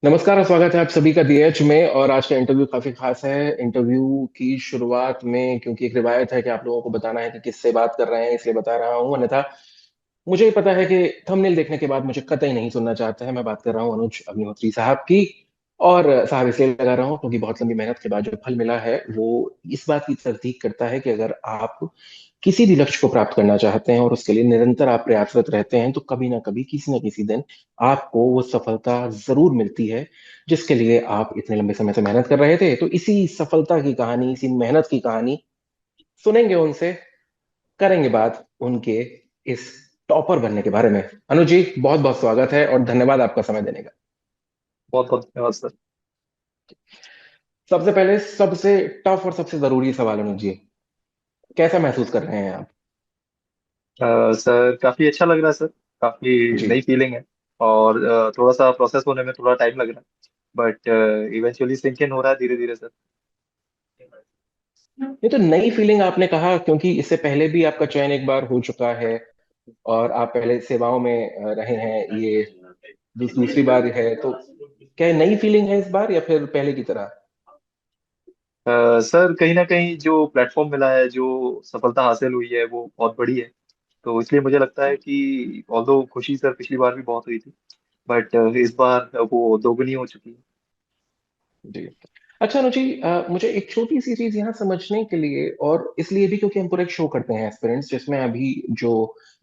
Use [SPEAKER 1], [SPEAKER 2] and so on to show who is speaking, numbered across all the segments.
[SPEAKER 1] नमस्कार और स्वागत है आप सभी का डीएच में। और आज का इंटरव्यू काफी खास है। इंटरव्यू की शुरुआत में क्योंकि एक रिवायत है कि आप लोगों को बताना है कि किससे बात कर रहे हैं, इसलिए बता रहा हूँ। अन्यथा मुझे ही पता है कि थंबनेल देखने के बाद मुझे कतई नहीं सुनना चाहते हैं। मैं बात कर रहा हूँ अनुज अग्निहोत्री साहब की। और साहब इसलिए लगा रहा हूँ क्योंकि बहुत लंबी मेहनत के बाद जो फल मिला है वो इस बात की तस्दीक करता है कि अगर आप किसी भी लक्ष्य को प्राप्त करना चाहते हैं और उसके लिए निरंतर आप प्रयासरत रहते हैं तो कभी ना कभी किसी ना किसी दिन आपको वो सफलता जरूर मिलती है जिसके लिए आप इतने लंबे समय से मेहनत कर रहे थे। तो इसी सफलता की कहानी, इसी मेहनत की कहानी सुनेंगे उनसे, करेंगे बात उनके इस टॉपर बनने के बारे में। अनुज जी, बहुत बहुत स्वागत है और धन्यवाद आपका समय देने का।
[SPEAKER 2] बहुत बहुत धन्यवाद सर।
[SPEAKER 1] सबसे पहले सबसे टफ और सबसे जरूरी सवाल अनुज जी, कैसा महसूस कर रहे हैं आप?
[SPEAKER 2] सर काफी अच्छा लग रहा है सर। काफी
[SPEAKER 1] जी।
[SPEAKER 2] नई फीलिंग है। और थोड़ा सा प्रोसेस होने में थोड़ा टाइम लग रहा है। बट इवेंचुअली सिंक इन हो रहा है धीरे धीरे सर।
[SPEAKER 1] ये तो नई फीलिंग आपने कहा क्योंकि इससे पहले भी आपका चयन एक बार हो चुका है और आप पहले सेवाओं में रहे हैं। ये दूसरी बार है, तो क्या ये नई फीलिंग है इस बार या फिर पहले की तरह?
[SPEAKER 2] सर कहीं ना कहीं जो प्लेटफॉर्म मिला है, जो सफलता हासिल हुई है वो बहुत बड़ी है। तो इसलिए मुझे लगता है कि ऑल्दो खुशी सर पिछली बार भी बहुत हुई थी, बट इस बार वो दोगुनी हो चुकी है।
[SPEAKER 1] जी। अच्छा अनुजी, मुझे एक छोटी सी चीज यहाँ समझने के लिए, और इसलिए भी क्योंकि हम पूरा एक शो करते हैं एस्पिरेंट्स जिसमें अभी जो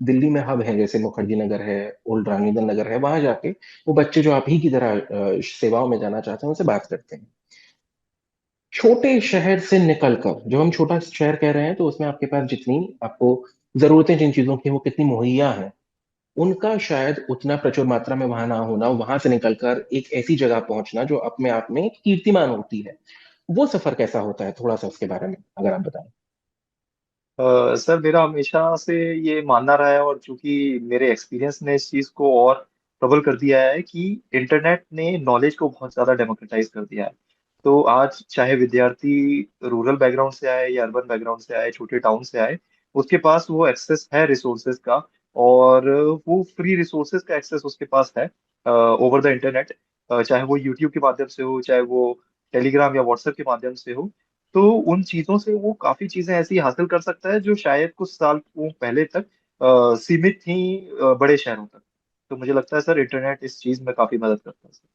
[SPEAKER 1] दिल्ली में हब है, जैसे मुखर्जी नगर है, ओल्ड रानीगंज नगर है, वहां जाके वो बच्चे जो आप ही की तरह सेवाओं में जाना चाहते हैं उनसे बात करते हैं। छोटे शहर से निकलकर, जब हम छोटा शहर कह रहे हैं तो उसमें आपके पास जितनी आपको जरूरतें जिन चीजों की वो कितनी मुहैया हैं, उनका शायद उतना प्रचुर मात्रा में वहां ना होना, वहां से निकलकर एक ऐसी जगह पहुंचना जो अपने आप में एक कीर्तिमान होती है, वो सफर कैसा होता है? थोड़ा सा उसके बारे में अगर आप बताएं।
[SPEAKER 2] सर मेरा हमेशा से ये मानना रहा है, और चूंकि मेरे एक्सपीरियंस ने इस चीज को और प्रबल कर दिया है कि इंटरनेट ने नॉलेज को बहुत ज्यादा डेमोक्रेटाइज कर दिया है। तो आज चाहे विद्यार्थी रूरल बैकग्राउंड से आए या अर्बन बैकग्राउंड से आए, छोटे टाउन से आए, उसके पास वो एक्सेस है रिसोर्सेज का। और वो फ्री रिसोर्सेज का एक्सेस उसके पास है ओवर द इंटरनेट। चाहे वो यूट्यूब के माध्यम से हो, चाहे वो टेलीग्राम या व्हाट्सएप के माध्यम से हो। तो उन चीजों से वो काफी चीजें ऐसी हासिल कर सकता है जो शायद कुछ साल वो पहले तक सीमित थी बड़े शहरों तक। तो मुझे लगता है सर इंटरनेट इस चीज में काफी मदद करता है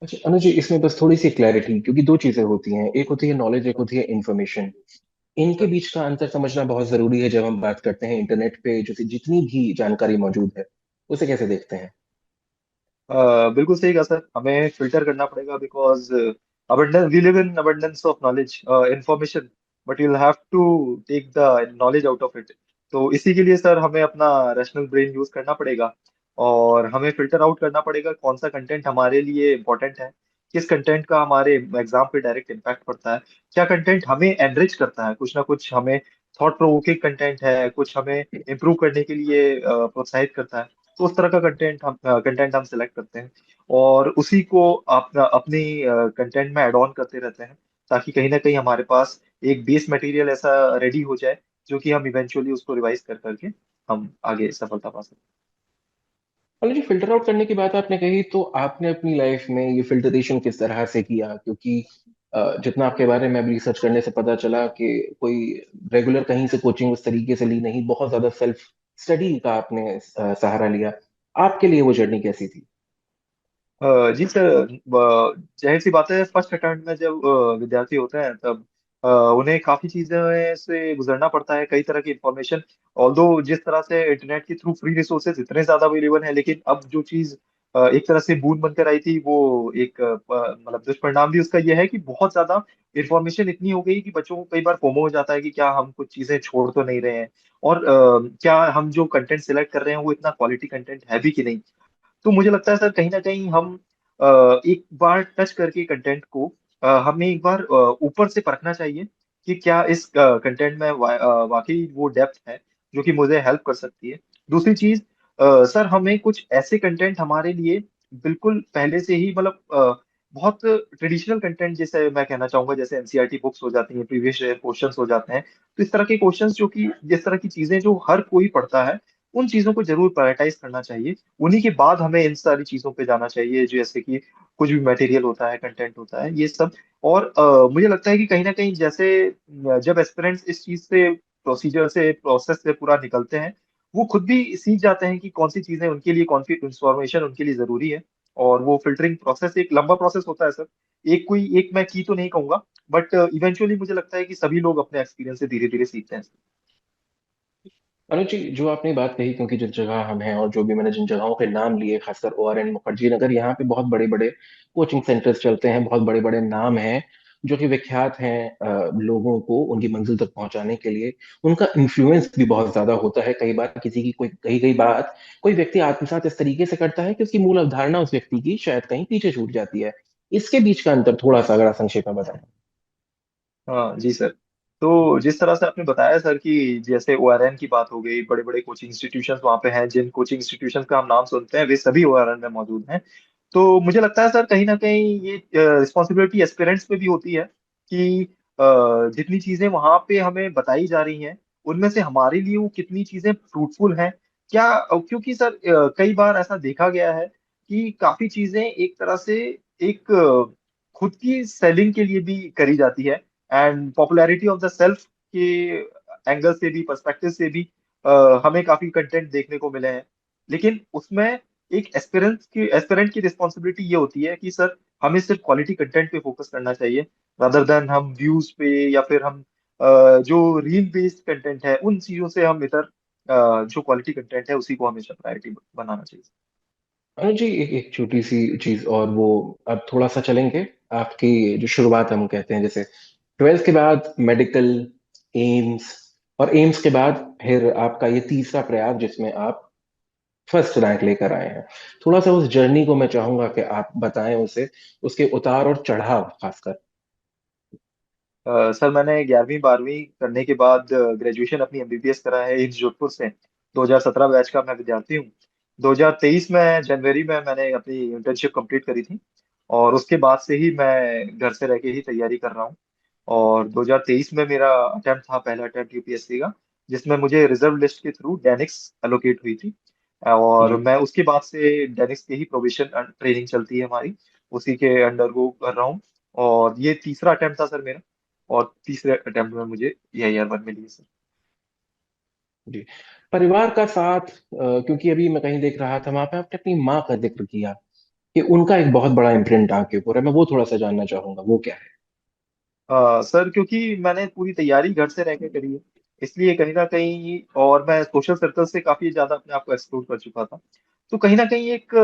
[SPEAKER 1] अच्छा अनुज जी, इसमें बस थोड़ी सी क्लैरिटी, क्योंकि दो चीजें होती हैं, एक होती है नॉलेज, एक होती है इंफॉर्मेशन। इनके
[SPEAKER 2] सर।
[SPEAKER 1] बीच का अंतर समझना बहुत जरूरी है जब हम बात करते हैं इंटरनेट पे जो जितनी भी जानकारी मौजूद है, उसे कैसे देखते हैं?
[SPEAKER 2] बिल्कुल सही कहा सर, हमें फिल्टर करना पड़ेगा because abundance, we live in abundance of knowledge, information, but you'll have to take the knowledge out of it. तो इसी के लिए सर हमें अपना रैशनल ब्रेन यूज करना पड़ेगा। और हमें फिल्टर आउट करना पड़ेगा कौन सा कंटेंट हमारे लिए इंपॉर्टेंट है, किस कंटेंट का हमारे एग्जाम पे डायरेक्ट इम्पैक्ट पड़ता है, क्या कंटेंट हमें एनरिच करता है, कुछ ना कुछ हमें थॉट प्रोवोकिंग कंटेंट है, कुछ हमें इम्प्रूव करने के लिए प्रोत्साहित करता है। तो उस तरह का कंटेंट हम सिलेक्ट करते हैं और उसी को अपनी कंटेंट में ऐड ऑन करते रहते हैं, ताकि कहीं ना कहीं हमारे पास एक बेस मटेरियल ऐसा रेडी हो जाए जो कि हम इवेंचुअली उसको रिवाइज कर करके हम आगे सफलता पा सकते
[SPEAKER 1] मतलब जी, फिल्टर आउट करने की बात आपने कही, तो आपने अपनी लाइफ में ये फिल्टरेशन किस तरह से किया? क्योंकि जितना आपके बारे में अब रिसर्च करने से पता चला कि कोई रेगुलर कहीं से कोचिंग उस तरीके से ली नहीं, बहुत ज्यादा सेल्फ स्टडी का आपने सहारा लिया। आपके लिए वो जर्नी कैसी थी?
[SPEAKER 2] जी सर। जाहिर सी बात है, फर्स्ट अटेम्प्ट में जब विद्यार्थी होते हैं तब उन्हें काफी चीजें से गुजरना पड़ता है, कई तरह की इंफॉर्मेशन। ऑल्दो जिस तरह से इंटरनेट के थ्रू फ्री रिसोर्सेज इतने ज्यादा अवेलेबल हैं, लेकिन अब जो चीज एक तरह से बून बनकर आई थी, वो एक मतलब दुष्परिणाम भी उसका यह है कि बहुत ज्यादा इंफॉर्मेशन इतनी हो गई कि बच्चों को कई बार फोमो हो जाता है कि क्या हम कुछ चीजें छोड़ तो नहीं रहे हैं, और क्या हम जो कंटेंट सिलेक्ट कर रहे हैं वो इतना क्वालिटी कंटेंट है भी कि नहीं। तो मुझे लगता है सर कहीं ना कहीं हम एक बार टच करके कंटेंट को हमें एक बार ऊपर से परखना चाहिए कि क्या इस कंटेंट में वाकई वो डेप्थ है जो कि मुझे हेल्प कर सकती है। दूसरी चीज, सर हमें कुछ ऐसे कंटेंट हमारे लिए बिल्कुल पहले से ही मतलब बहुत ट्रेडिशनल कंटेंट, जैसे मैं कहना चाहूंगा जैसे एनसीईआरटी बुक्स हो जाती हैं, प्रीवियस क्वेश्चंस हो जाते हैं। तो इस तरह के क्वेश्चंस जो कि जिस तरह की चीजें जो हर कोई पढ़ता है, उन चीजों को जरूर प्रायोरिटाइज करना चाहिए। उन्हीं के बाद हमें इन सारी चीजों पे जाना चाहिए, जैसे कि कुछ भी मटेरियल होता है, कंटेंट होता है, ये सब। और मुझे लगता है कि कहीं ना कहीं जैसे जब एस्पिरेंट्स इस चीज से, प्रोसीजर से, प्रोसेस से पूरा निकलते हैं, वो खुद भी सीख जाते हैं कि कौन सी चीजें उनके लिए, कौन सी इंफॉर्मेशन उनके लिए जरूरी है। और वो फिल्टरिंग प्रोसेस एक लंबा प्रोसेस होता है सर। एक मैं की तो नहीं कहूंगा, बट इवेंचुअली मुझे लगता है कि सभी लोग अपने एक्सपीरियंस से धीरे धीरे सीखते हैं।
[SPEAKER 1] अनुज जी, जो आपने बात कही, क्योंकि जिस जगह हम हैं और जो भी मैंने जिन जगहों के नाम लिए, खासकर ORN मुखर्जी नगर, यहाँ पे बहुत बड़े बड़े कोचिंग सेंटर्स चलते हैं, बहुत बड़े बड़े नाम हैं जो कि विख्यात हैं लोगों को उनकी मंजिल तक पहुंचाने के लिए। उनका इन्फ्लुएंस भी बहुत ज्यादा होता है। कई बार किसी की कोई कही गई बात कोई व्यक्ति आत्मसात इस तरीके से करता है कि उसकी मूल अवधारणा उस व्यक्ति की शायद कहीं पीछे छूट जाती है। इसके बीच का अंतर थोड़ा सा अगर आप संक्षेप में बताएं।
[SPEAKER 2] हाँ जी सर। तो जिस तरह से आपने बताया सर कि जैसे ORN की बात हो गई, बड़े बड़े कोचिंग इंस्टीट्यूशंस वहाँ पे हैं, जिन कोचिंग इंस्टीट्यूशंस का हम नाम सुनते हैं वे सभी ORN में मौजूद हैं। तो मुझे लगता है सर कहीं ना कहीं ये रिस्पॉन्सिबिलिटी एस्पिरेंट्स पे भी होती है कि जितनी चीजें वहाँ पे हमें बताई जा रही हैं, उनमें से हमारे लिए वो कितनी चीजें फ्रूटफुल हैं, क्या। क्योंकि सर कई बार ऐसा देखा गया है कि काफी चीजें एक तरह से एक खुद की सेलिंग के लिए भी करी जाती है, and popularity of the self के एंगल से भी, पर्सपेक्टिव से भी हमें काफी कंटेंट देखने को मिले हैं। लेकिन उसमें एक एस्पिरेंट की रिस्पॉन्सिबिलिटी ये होती है कि सर हमें सिर्फ क्वालिटी कंटेंट पे फोकस करना चाहिए, रादर देन हम व्यूज पे, या फिर हम जो रील बेस्ड कंटेंट है उन चीजों से हम इधर जो क्वालिटी कंटेंट है उसी को हमेशा प्रायोरिटी बनाना चाहिए।
[SPEAKER 1] अनुज जी, एक छोटी सी चीज, और वो अब थोड़ा सा चलेंगे। आपकी जो शुरुआत हम कहते हैं, जैसे 12th के बाद मेडिकल, एम्स, और एम्स के बाद फिर आपका ये तीसरा प्रयास जिसमें आप फर्स्ट रैंक लेकर आए हैं। थोड़ा सा उस जर्नी को मैं चाहूंगा कि आप बताएं उसे, उसके उतार और चढ़ाव खासकर।
[SPEAKER 2] सर मैंने 11वीं 12वीं करने के बाद ग्रेजुएशन अपनी MBBS करा है एम्स जोधपुर से। 2017 बैच का मैं विद्यार्थी हूँ। 2023 में जनवरी में मैंने अपनी इंटर्नशिप कंप्लीट करी थी, और उसके बाद से ही मैं घर से रह के ही तैयारी कर रहा हूँ। और 2023 में मेरा अटेम्प्ट था, पहला अटेम्प्ट UPSC का, जिसमें मुझे रिजर्व लिस्ट के थ्रू डेनिक्स एलोकेट हुई थी। और
[SPEAKER 1] जी।
[SPEAKER 2] मैं उसके बाद से डेनिक्स के ही प्रोबेशन ट्रेनिंग चलती है हमारी, उसी के अंडर वो कर रहा हूँ। और ये तीसरा अटेम्प्ट था सर मेरा, और तीसरे अटेम्प्ट में मुझे AIR 1 मिली है सर।
[SPEAKER 1] जी। परिवार का साथ, क्योंकि अभी मैं कहीं देख रहा था, वहां पे आपने अपनी माँ का जिक्र किया कि उनका एक बहुत बड़ा इम्प्रिंट आपके ऊपर है। मैं वो थोड़ा सा जानना चाहूंगा, वो क्या है।
[SPEAKER 2] सर क्योंकि मैंने पूरी तैयारी घर से रह के करी है, इसलिए कहीं ना कहीं, और मैं सोशल सर्कल से काफी ज्यादा अपने आप को एक्सप्लोर कर चुका था, तो कहीं ना कहीं एक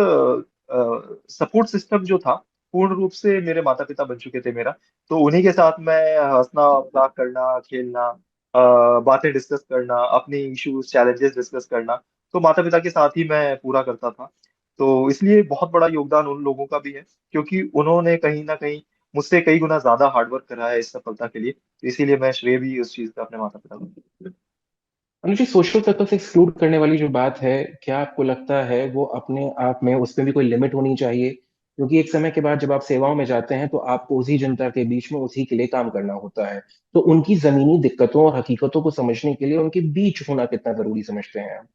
[SPEAKER 2] सपोर्ट सिस्टम जो था पूर्ण रूप से मेरे माता पिता बन चुके थे मेरा। तो उन्हीं के साथ मैं हंसना, मजाक करना, खेलना, बातें डिस्कस करना, अपनी इश्यूज चैलेंजेस डिस्कस करना, तो माता पिता के साथ ही मैं पूरा करता था। तो इसलिए बहुत बड़ा योगदान उन लोगों का भी है, क्योंकि उन्होंने कहीं ना कहीं मुझसे कई गुना ज्यादा हार्डवर्क करा है इस सफलता के लिए, तो इसीलिए मैं श्रेय भी उस चीज का अपने माता पिता को।
[SPEAKER 1] अनुजी, सोशल सर्कल से एक्सक्लूड करने वाली जो बात है, क्या आपको लगता है वो अपने आप में उसमें भी कोई लिमिट होनी चाहिए? क्योंकि एक समय के बाद जब आप सेवाओं में जाते हैं तो आपको उसी जनता के बीच में उसी के लिए काम करना होता है। तो उनकी जमीनी दिक्कतों और हकीकतों को समझने के लिए उनके बीच होना कितना जरूरी समझते हैं आप?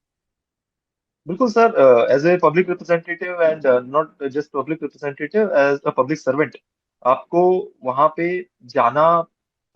[SPEAKER 2] बिल्कुल sir. As a public representative, and not just public representative, as a public servant, आपको वहां पे जाना,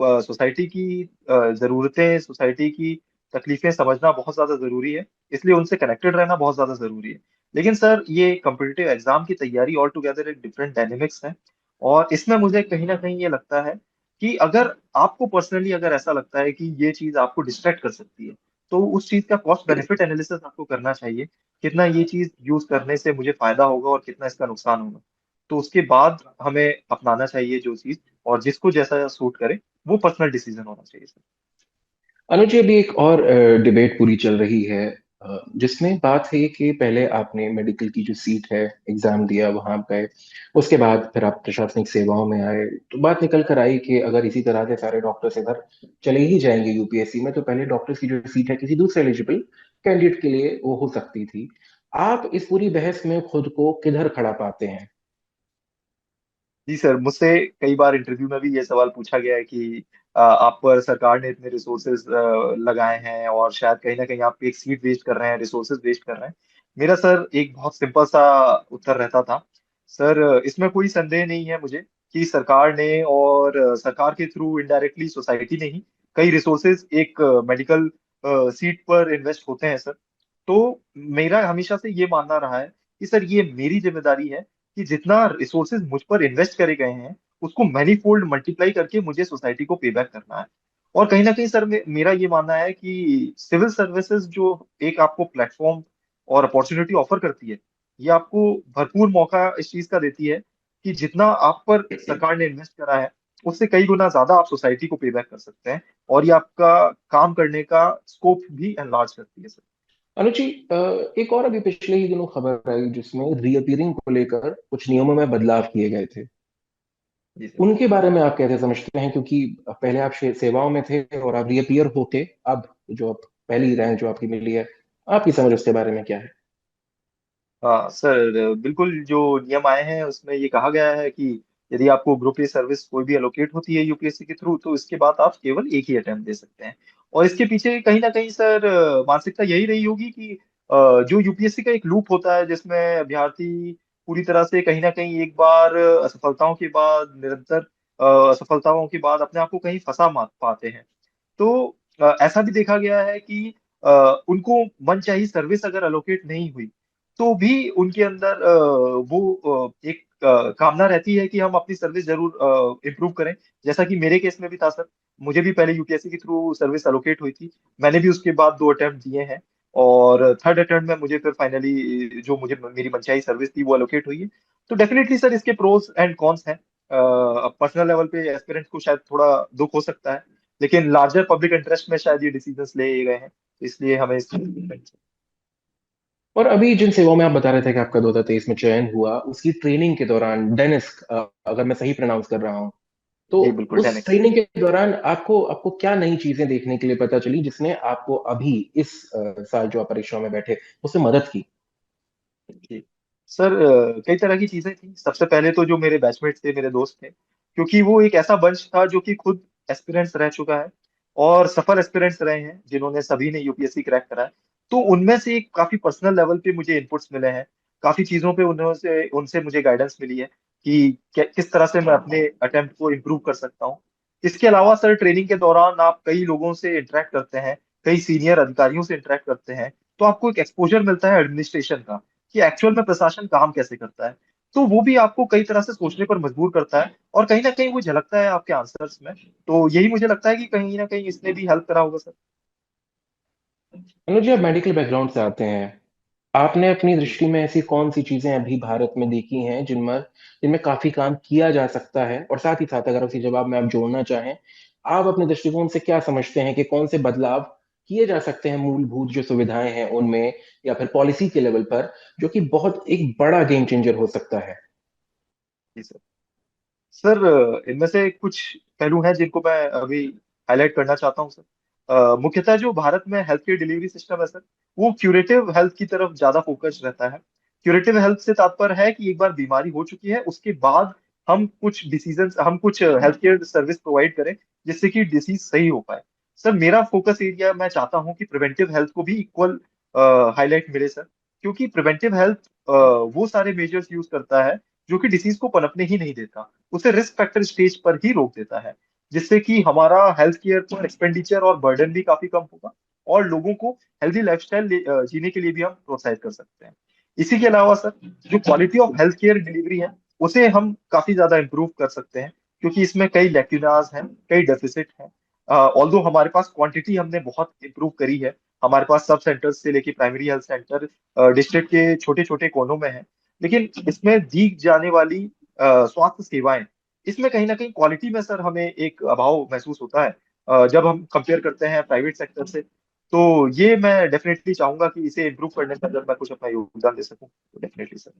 [SPEAKER 2] सोसाइटी की जरूरतें, सोसाइटी की तकलीफें समझना बहुत ज्यादा जरूरी है। इसलिए उनसे कनेक्टेड रहना बहुत ज्यादा जरूरी है। लेकिन सर ये कम्पिटिटिव एग्जाम की तैयारी ऑल टुगेदर एक डिफरेंट डायनेमिक्स है। और इसमें मुझे कहीं ना कहीं ये लगता है कि अगर आपको पर्सनली अगर ऐसा लगता है कि ये चीज आपको डिस्ट्रैक्ट कर सकती है, तो उस चीज का कॉस्ट बेनिफिट एनालिसिस आपको करना चाहिए। कितना ये चीज यूज करने से मुझे फायदा होगा और कितना इसका नुकसान होगा, तो उसके बाद हमें अपनाना चाहिए जो चीज, और जिसको जैसा सूट करे वो पर्सनल डिसीजन होना चाहिए सर।
[SPEAKER 1] अनुज जी, अभी एक और डिबेट पूरी चल रही है, जिसमें बात है कि पहले आपने मेडिकल की जो सीट है एग्जाम दिया, वहां गए, उसके बाद फिर आप प्रशासनिक सेवाओं में आए। तो बात निकल कर आई कि अगर इसी तरह से सारे डॉक्टर्स इधर चले ही जाएंगे UPSC में, तो पहले डॉक्टर्स की जो सीट है किसी दूसरे एलिजिबल कैंडिडेट के लिए वो हो सकती थी। आप इस पूरी बहस में खुद को किधर खड़ा पाते हैं?
[SPEAKER 2] जी सर, मुझसे कई बार इंटरव्यू में भी ये सवाल पूछा गया है कि आप पर सरकार ने इतने रिसोर्सेज लगाए हैं और शायद कहीं ना कहीं आप एक सीट वेस्ट कर रहे हैं, रिसोर्सेज वेस्ट कर रहे हैं। मेरा सर एक बहुत सिंपल सा उत्तर रहता था सर, इसमें कोई संदेह नहीं है मुझे कि सरकार ने और सरकार के थ्रू इनडायरेक्टली सोसाइटी ने ही कई रिसोर्सेज एक मेडिकल सीट पर इन्वेस्ट होते हैं सर। तो मेरा हमेशा से ये मानना रहा है कि सर ये मेरी जिम्मेदारी है कि जितना रिसोर्सेज मुझ पर इन्वेस्ट करे गए हैं उसको मैनीफोल्ड मल्टीप्लाई करके मुझे सोसाइटी को पे बैक करना है। और कहीं ना कहीं सर मेरा ये मानना है कि सिविल सर्विसेज जो एक आपको प्लेटफॉर्म और अपॉर्चुनिटी ऑफर करती है, ये आपको भरपूर मौका इस चीज का देती है कि जितना आप पर सरकार ने इन्वेस्ट करा है उससे कई गुना ज्यादा आप सोसाइटी को पे बैक कर सकते हैं। और ये आपका काम करने का स्कोप भी एनलार्ज करती है सर।
[SPEAKER 1] अनुज जी, एक और अभी पिछले ही दिनों खबर आई जिसमें रीअपियरिंग को लेकर कुछ नियमों में बदलाव किए गए थे।
[SPEAKER 2] जी सर।
[SPEAKER 1] उनके बारे में आप कैसे समझते हैं, क्योंकि पहले आप सेवाओं में थे और आप रीअपियर होके अब जो आप पहली रैंक जो आपकी मिली है, आपकी समझ उसके बारे में क्या है?
[SPEAKER 2] हाँ सर, बिल्कुल जो नियम आए हैं उसमें ये कहा गया है कि यदि आपको ग्रुप ए सर्विस कोई भी एलोकेट होती है यूपीएससी के थ्रू तो इसके बाद आप केवल एक ही अटेम्प्ट दे सकते हैं। और इसके पीछे कहीं ना कहीं सर मानसिकता यही रही होगी कि जो यूपीएससी का एक लूप होता है जिसमें अभ्यर्थी पूरी तरह से कहीं ना कहीं एक बार असफलताओं के बाद निरंतर असफलताओं के बाद अपने आप को कहीं फंसा पाते हैं। तो ऐसा भी देखा गया है कि उनको मनचाही सर्विस अगर अलोकेट नहीं हुई तो भी उनके अंदर वो एक कामना रहती है कि हम अपनी सर्विस जरूर इम्प्रूव करें। जैसा कि मेरे केस में भी था सर, मुझे भी पहले यूपीएससी के थ्रू सर्विस अलोकेट हुई थी। मैंने भी उसके बाद 2 अटेम्प्ट दिए हैं और थर्ड अटेम्प्ट में मुझे फिर फाइनली जो मुझे मेरी मनचाही सर्विस थी वो अलोकेट हुई है। तो डेफिनेटली सर इसके प्रोज एंड कॉन्स हैं। पर्सनल लेवल पे एस्पिरेंट्स को शायद थोड़ा दुख हो सकता है, लेकिन लार्जर पब्लिक इंटरेस्ट में शायद ये डिसीजंस ले गए हैं, तो इसलिए हमें इस।
[SPEAKER 1] और अभी जिन सेवाओं में आप बता रहे थे कि आपका 2023 में चयन हुआ, उसकी ट्रेनिंग के दौरान डेनिस्क, अगर मैं सही प्रोनाउंस कर रहा हूँ, तो
[SPEAKER 2] जी बिल्कुल
[SPEAKER 1] उस
[SPEAKER 2] टेनिक्स।
[SPEAKER 1] ट्रेनिंग के दौरान आपको आपको क्या नई चीजें देखने के लिए पता चली जिसने आपको अभी इस साल जो आप परीक्षाओं में बैठे उससे मदद की?
[SPEAKER 2] जी सर, कई तरह की चीजें थी। सबसे पहले तो जो मेरे बैचमेट्स थे, मेरे दोस्त थे, क्योंकि वो एक ऐसा बंच था जो कि खुद एस्पिरेंट्स रह चुका है और सफल एस्पिरेंट्स रहे हैं जिन्होंने सभी ने यूपीएससी क्रैक करा है। तो उनमें से एक काफी पर्सनल लेवल पे मुझे इनपुट्स मिले हैं, काफी चीजों पे उनसे उनसे मुझे गाइडेंस मिली है कि किस तरह से मैं अपने अटेम्प्ट को इम्प्रूव कर सकता हूँ। इसके अलावा सर ट्रेनिंग के दौरान आप कई लोगों से इंटरेक्ट करते हैं, कई सीनियर अधिकारियों से इंटरेक्ट करते हैं, तो आपको एक एक्सपोजर मिलता है एडमिनिस्ट्रेशन का कि एक्चुअल में प्रशासन काम कैसे करता है। तो वो भी आपको कई तरह से सोचने पर मजबूर करता है और कहीं ना कहीं वो झलकता है आपके आंसर्स में। तो यही मुझे लगता है कि कहीं ना कहीं इसने भी हेल्प करा होगा सर।
[SPEAKER 1] अनुज जी, आप मेडिकल बैकग्राउंड से आते हैं। आपने अपनी
[SPEAKER 2] जी
[SPEAKER 1] दृष्टि में ऐसी कौन सी चीजें अभी भारत में देखी हैं जिनमें जिनमें काफी काम किया जा सकता है, और साथ ही साथ अगर उसी जवाब में आप जोड़ना चाहें, आप अपने दृष्टिकोण से क्या समझते हैं कि कौन से बदलाव किए जा सकते हैं मूलभूत जो सुविधाएं हैं उनमें, या फिर पॉलिसी के लेवल पर, जो कि बहुत एक बड़ा गेम चेंजर हो सकता है?
[SPEAKER 2] जी सर। सर इनमें से कुछ पहलू हैं जिनको मैं अभी हाईलाइट करना चाहता हूँ सर। मुख्यतः जो भारत में हेल्थ केयर डिलीवरी सिस्टम है सर, वो क्यूरेटिव हेल्थ की तरफ ज्यादा फोकस रहता है। क्यूरेटिव हेल्थ से तात्पर्य है कि एक बार बीमारी हो चुकी है उसके बाद हम कुछ हेल्थ केयर सर्विस प्रोवाइड करें जिससे कि डिसीज सही हो पाए। सर मेरा फोकस एरिया, मैं चाहता हूँ कि प्रिवेंटिव हेल्थ को भी इक्वल हाईलाइट मिले सर, क्योंकि प्रिवेंटिव हेल्थ वो सारे मेजर्स यूज करता है जो कि डिसीज को पनपने ही नहीं देता, उसे रिस्क फैक्टर स्टेज पर ही रोक देता है, जिससे कि हमारा हेल्थ केयर पर एक्सपेंडिचर और बर्डन भी काफी कम होगा और लोगों को हेल्दी लाइफस्टाइल जीने के लिए भी हम प्रोत्साहित कर सकते हैं। इसी के अलावा सर जो quality of health care delivery है उसे हम काफी ज्यादा इंप्रूव कर सकते हैं, क्योंकि इसमें कई लैक्यूनास हैं, कई डेफिसिट हैं। ऑल्दो हमारे पास क्वांटिटी हमने बहुत इंप्रूव करी है, हमारे पास सब सेंटर से लेके प्राइमरी हेल्थ सेंटर डिस्ट्रिक्ट के छोटे छोटे कोनों में है, लेकिन इसमें दी जाने वाली स्वास्थ्य सेवाएं, इसमें कहीं ना कहीं क्वालिटी में सर हमें एक अभाव महसूस होता है जब हम कंपेयर करते हैं प्राइवेट सेक्टर से। तो ये मैं डेफिनेटली चाहूंगा कि इसे इम्प्रूव करने में अगर मैं कुछ अपना योगदान दे सकूं तो डेफिनेटली सर।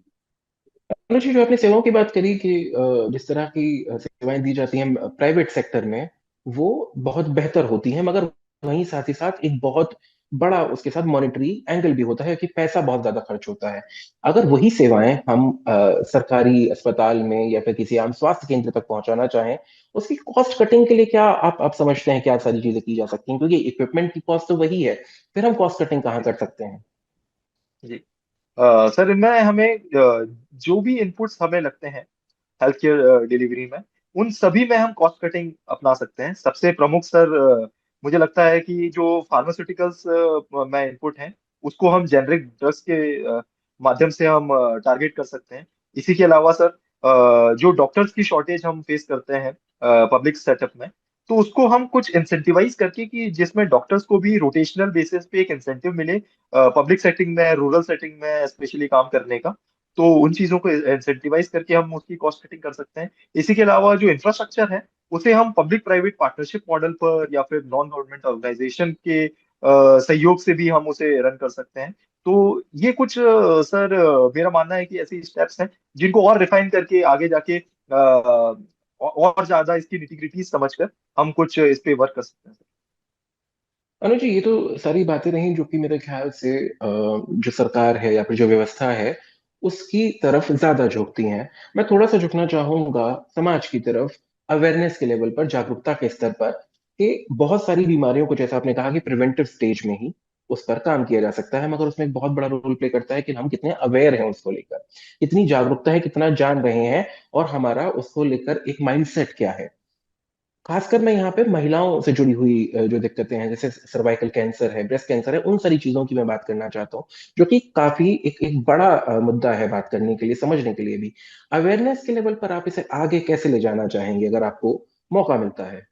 [SPEAKER 1] अनुज जी, जो आपने सेवाओं की बात करी कि जिस तरह की सेवाएं दी जाती हैं प्राइवेट सेक्टर में, वो बहुत बेहतर होती हैं, मगर वहीं साथ ही साथ एक बहुत बड़ा उसके साथ मॉनेटरी एंगल भी होता है कि पैसा बहुत ज्यादा खर्च होता है। अगर वही सेवाएं हम सरकारी अस्पताल में या फिर किसी आम स्वास्थ्य केंद्र तक पहुंचाना चाहें, उसकी कॉस्ट कटिंग के लिए क्या आप समझते हैं क्या सारी चीजें की जा सकती हैं? क्योंकि इक्विपमेंट की कॉस्ट तो वही है, फिर हम कॉस्ट कटिंग कहाँ
[SPEAKER 2] जी
[SPEAKER 1] कर सकते हैं?
[SPEAKER 2] जी। सर इनमें हमें जो भी इनपुट्स हमें लगते हैं हेल्थ केयर डिलीवरी में, उन सभी में हम कॉस्ट कटिंग अपना सकते हैं। सबसे प्रमुख सर मुझे लगता है कि जो फार्मास्यूटिकल्स में इनपुट है, उसको हम जेनरिक ड्रग्स के माध्यम से हम टारगेट कर सकते हैं। इसी के अलावा सर जो डॉक्टर्स की शॉर्टेज हम फेस करते हैं पब्लिक सेटअप में, तो उसको हम कुछ इंसेंटिवाइज करके कि जिसमें डॉक्टर्स को भी रोटेशनल बेसिस पे एक इंसेंटिव मिले पब्लिक सेटिंग में, रूरल सेटिंग में स्पेशली काम करने का। तो उन चीजों को इंसेंटिवाइज करके हम उसकी कॉस्ट कटिंग कर सकते हैं। इसी के अलावा जो इंफ्रास्ट्रक्चर है, उसे हम पब्लिक प्राइवेट पार्टनरशिप मॉडल पर या फिर नॉन गवर्नमेंट ऑर्गेनाइजेशन के सहयोग से भी हम उसे रन कर सकते हैं। तो ये कुछ सर मेरा मानना है कि ऐसी स्टेप्स हैं जिनको और रिफाइन करके आगे जाके और ज्यादा इसकी निटिग्रिटी समझकर हम कुछ इस पे वर्क कर सकते हैं।
[SPEAKER 1] अनुज जी, ये तो सारी बातें रही जो कि मेरे ख्याल से जो सरकार है या फिर जो व्यवस्था है उसकी तरफ ज्यादा झुकती हैं। मैं थोड़ा सा झुकना चाहूंगा समाज की तरफ, अवेयरनेस के लेवल पर, जागरूकता के स्तर पर, कि बहुत सारी बीमारियों को, जैसा आपने कहा कि प्रिवेंटिव स्टेज में ही उस पर काम किया जा सकता है, मगर उसमें एक बहुत बड़ा रोल प्ले करता है कि हम कितने अवेयर हैं उसको लेकर, कितनी जागरूकता है, कितना जान रहे हैं, और हमारा उसको लेकर एक माइंडसेट क्या है। खासकर मैं यहाँ पे महिलाओं से जुड़ी हुई जो दिक्कतें हैं, जैसे सर्वाइकल कैंसर है, ब्रेस्ट कैंसर है, उन सारी चीजों की मैं बात करना चाहता हूँ, जो कि काफी एक बड़ा मुद्दा है बात करने के लिए, समझने के लिए भी। अवेयरनेस के लेवल पर आप इसे आगे कैसे ले जाना चाहेंगे अगर आपको मौका मिलता है?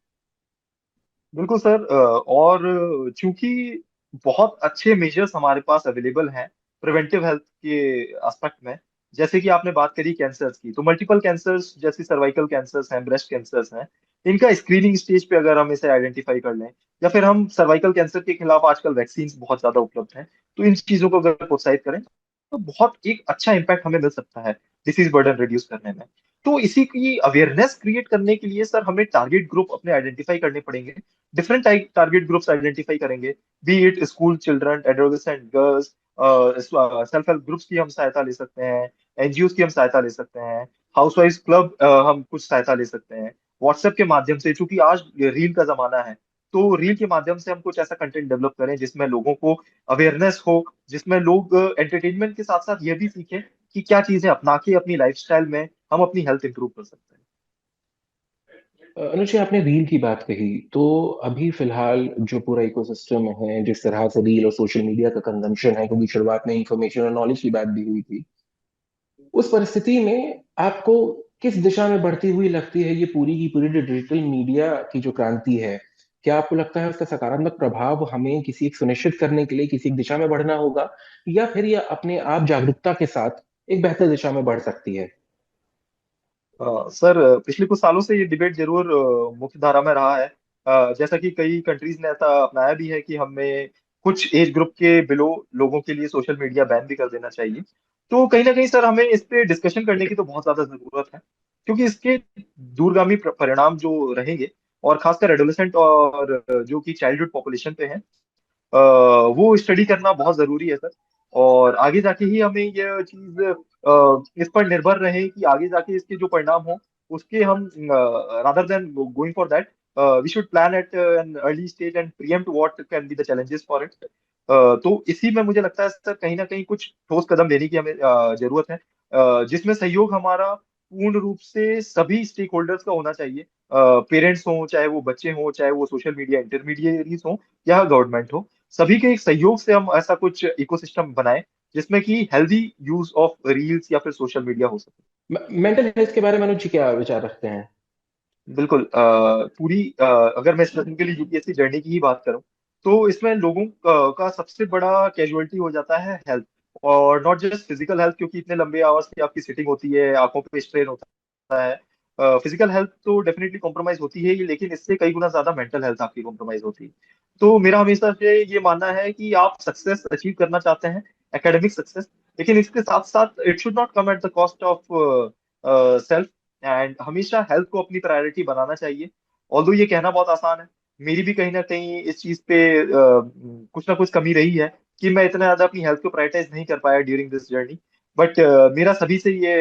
[SPEAKER 2] बिल्कुल सर। और चूंकि बहुत अच्छे मेजर्स हमारे पास अवेलेबल हैं प्रिवेंटिव हेल्थ के एस्पेक्ट में, जैसे कि आपने बात करी कैंसर्स की, तो मल्टीपल कैंसर्स जैसे सर्वाइकल कैंसर्स हैं, ब्रेस्ट कैंसर्स हैं, इनका स्क्रीनिंग स्टेज पे अगर हम इसे आइडेंटिफाई कर लें, या फिर हम सर्वाइकल कैंसर के खिलाफ आजकल वैक्सीन बहुत ज्यादा उपलब्ध हैं, तो इन चीजों को अगर प्रोत्साहित करें तो बहुत एक अच्छा इम्पैक्ट हमें मिल सकता है डिसीज बर्डन रिड्यूस करने में। तो इसी की अवेयरनेस क्रिएट करने के लिए सर हमें टारगेट ग्रुप अपने आइडेंटिफाई करने पड़ेंगे। डिफरेंट टारगेट ग्रुप्स आइडेंटिफाई करेंगे, B it school children, adolescent girls, self help groups की हम सहायता ले सकते हैं, एनजीओ की हम सहायता ले सकते हैं, हाउसवाइफ क्लब हम कुछ सहायता ले सकते हैं। व्हाट्सएप के माध्यम से, चूंकि आज रील का जमाना है, तो रील के माध्यम से हम कुछ ऐसा कंटेंट डेवलप करें जिसमें लोगों को अवेयरनेस हो, जिसमें लोग एंटरटेनमेंट के साथ साथ ये भी सीखें कि क्या चीजें अपना के अपनी लाइफस्टाइल में हम अपनी हेल्थ इंप्रूव कर सकते हैं।
[SPEAKER 1] अनुज जी, आपने रील की बात कही, तो अभी फिलहाल जो पूरा इकोसिस्टम है, जिस तरह से रील और सोशल मीडिया का कंजम्पशन है, क्योंकि शुरुआत में इंफॉर्मेशन और नॉलेज की बात भी हुई थी, उस परिस्थिति में आपको किस दिशा में बढ़ती हुई लगती है ये पूरी की पूरी जो डिजिटल मीडिया की जो क्रांति है? क्या आपको लगता है उसका सकारात्मक प्रभाव हमें किसी एक सुनिश्चित करने के लिए किसी एक दिशा में बढ़ना होगा, या फिर ये अपने आप जागरूकता के साथ एक बेहतर दिशा में बढ़ सकती है?
[SPEAKER 2] सर पिछले कुछ सालों से ये डिबेट जरूर मुख्य धारा में रहा है। जैसा कि कई कंट्रीज ने ऐसा अपनाया भी है कि हमें कुछ एज ग्रुप के बिलो लोगों के लिए सोशल मीडिया बैन भी कर देना चाहिए। तो कहीं ना कहीं सर हमें इस पे डिस्कशन करने की तो बहुत ज्यादा जरूरत है, क्योंकि इसके दूरगामी परिणाम जो रहेंगे, और खासकर एडोलेसेंट और जो कि चाइल्डहुड पॉपुलेशन पे है, अ, वो स्टडी करना बहुत जरूरी है सर। और आगे जाके ही हमें ये चीज इस पर निर्भर रहे कि आगे जाके इसके जो परिणाम हो, उसके हम rather than going for that, we should plan at an early stage and preempt what can be the challenges for it. तो इसी में मुझे लगता है सर कहीं ना कहीं कुछ ठोस कदम लेने की हमें जरूरत है, जिसमें सहयोग हमारा पूर्ण रूप से सभी स्टेक होल्डर्स का होना चाहिए। पेरेंट्स हों, चाहे वो बच्चे हों, चाहे वो सोशल मीडिया इंटरमीडिएरीज हों, या गवर्नमेंट हो, सभी के एक सहयोग से हम ऐसा कुछ इकोसिस्टम बनाएं जिसमें कि हेल्दी यूज ऑफ रील्स या फिर सोशल मीडिया हो सके।
[SPEAKER 1] मेंटल हेल्थ के बारे में अनुज जी क्या विचार रखते हैं?
[SPEAKER 2] बिल्कुल। पूरी अगर मैं स्पेसिफिकली यूपीएससी जर्नी की ही बात करूं, तो इसमें लोगों का सबसे बड़ा कैजुअलिटी हो जाता है हेल्थ। और नॉट जस्ट फिजिकल हेल्थ, क्योंकि इतने लंबे आवर्स की आपकी सिटिंग होती है, आंखों पे स्ट्रेन होता है। फिजिकल हेल्थ तो डेफिनेटली कॉम्प्रोमाइज होती है ही, लेकिन इससे कई गुना ज्यादा मेंटल हेल्थ आपकी कॉम्प्रोमाइज होती है। तो मेरा हमेशा से ये मानना है कि आप सक्सेस अचीव करना चाहते हैं, एकेडमिक सक्सेस, लेकिन इसके साथ साथ it should not come at the cost of self. And हमेशा हेल्थ को अपनी प्रायोरिटी बनाना चाहिए। ऑल्दो ये कहना बहुत आसान है, मेरी भी कहीं ना कहीं इस चीज पे कुछ ना कुछ कमी रही है कि मैं इतना ज्यादा अपनी हेल्थ को प्रायोरिटाइज नहीं कर पाया ड्यूरिंग दिस जर्नी। बट मेरा सभी से ये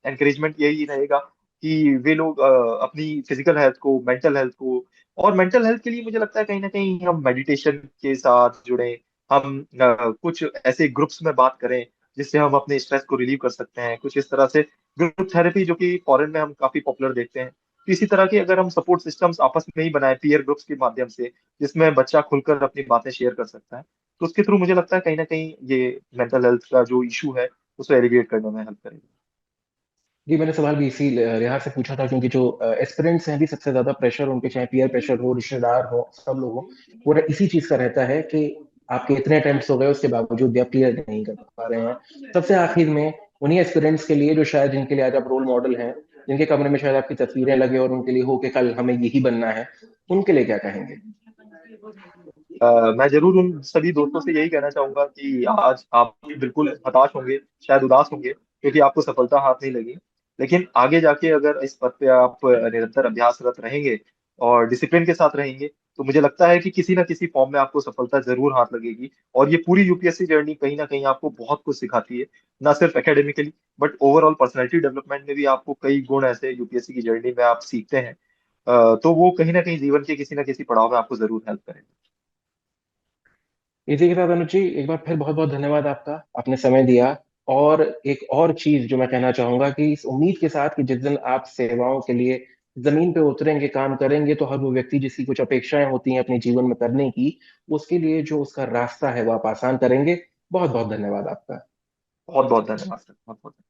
[SPEAKER 2] एनकरेजमेंट यही रहेगा कि वे लोग अपनी फिजिकल हेल्थ को, मेंटल हेल्थ को, और मेंटल हेल्थ के लिए मुझे लगता है कहीं ना कहीं हम मेडिटेशन के साथ जुड़े, हम कुछ ऐसे ग्रुप्स में बात करें जिससे हम अपने स्ट्रेस को रिलीव कर सकते हैं, कुछ इस तरह से ग्रुप थेरेपी जो कि फॉरेन में हम काफी पॉपुलर देखते हैं। तो इसी तरह के अगर हम सपोर्ट सिस्टम्स आपस में ही बनाए पीयर ग्रुप्स के माध्यम से, जिसमें बच्चा खुलकर अपनी बातें शेयर कर सकता है, तो उसके थ्रू मुझे लगता है कहीं ना कहीं ये मेंटल हेल्थ का जो इशू है उसे एलिविएट करने में हेल्प करेगा।
[SPEAKER 1] जी, मैंने सवाल भी इसी लिहाज से पूछा था, क्योंकि जो एस्पिरेंट्स हैं, अभी सबसे ज्यादा प्रेशर उन पे, चाहे पीयर प्रेशर हो, रिश्तेदार हो, सब लोग हो, वो इसी चीज का रहता है कि आपके इतने अटेम्प्ट्स हो गए, उसके बावजूद भी आप क्लियर नहीं कर पा रहे हैं। सबसे आखिर में उन्हीं एस्पिरेंट्स के लिए, जो शायद जिनके लिए आज आप रोल मॉडल हैं, जिनके कमरे में शायद आपकी तस्वीरें लगे और उनके लिए हो कि कल हमें यही बनना है, उनके लिए क्या कहेंगे?
[SPEAKER 2] मैं जरूर उन सभी दोस्तों से यही कहना चाहूंगा कि आज आप बिल्कुल हताश होंगे, शायद उदास होंगे, क्योंकि आपको सफलता हाथ नहीं लगी। लेकिन आगे जाके अगर इस पद पे आप निरंतर अभ्यासरत रहेंगे और डिसिप्लिन के साथ रहेंगे, तो मुझे लगता है कि किसी ना किसी फॉर्म में आपको सफलता जरूर हाथ लगेगी। और ये पूरी यूपीएससी जर्नी कहीं ना कहीं आपको बहुत कुछ सिखाती है, ना सिर्फ academically, but overall personality development में भी आपको कई गुण ऐसे यूपीएससी की जर्नी में आप सीखते हैं। तो वो कहीं ना कहीं जीवन के किसी ना किसी पड़ाव में आपको जरूर हेल्प करेंगे।
[SPEAKER 1] इसी के साथ अनुज जी, एक बार फिर बहुत बहुत धन्यवाद आपका, आपने समय दिया। और एक और चीज जो मैं कहना चाहूंगा कि इस उम्मीद के साथ कि जिस दिन आप सेवाओं के लिए जमीन पे उतरेंगे, काम करेंगे, तो हर वो व्यक्ति जिसकी कुछ अपेक्षाएं होती हैं अपने जीवन में करने की, उसके लिए जो उसका रास्ता है वो आप आसान करेंगे। बहुत बहुत धन्यवाद आपका।
[SPEAKER 2] बहुत बहुत धन्यवाद सर, बहुत बहुत।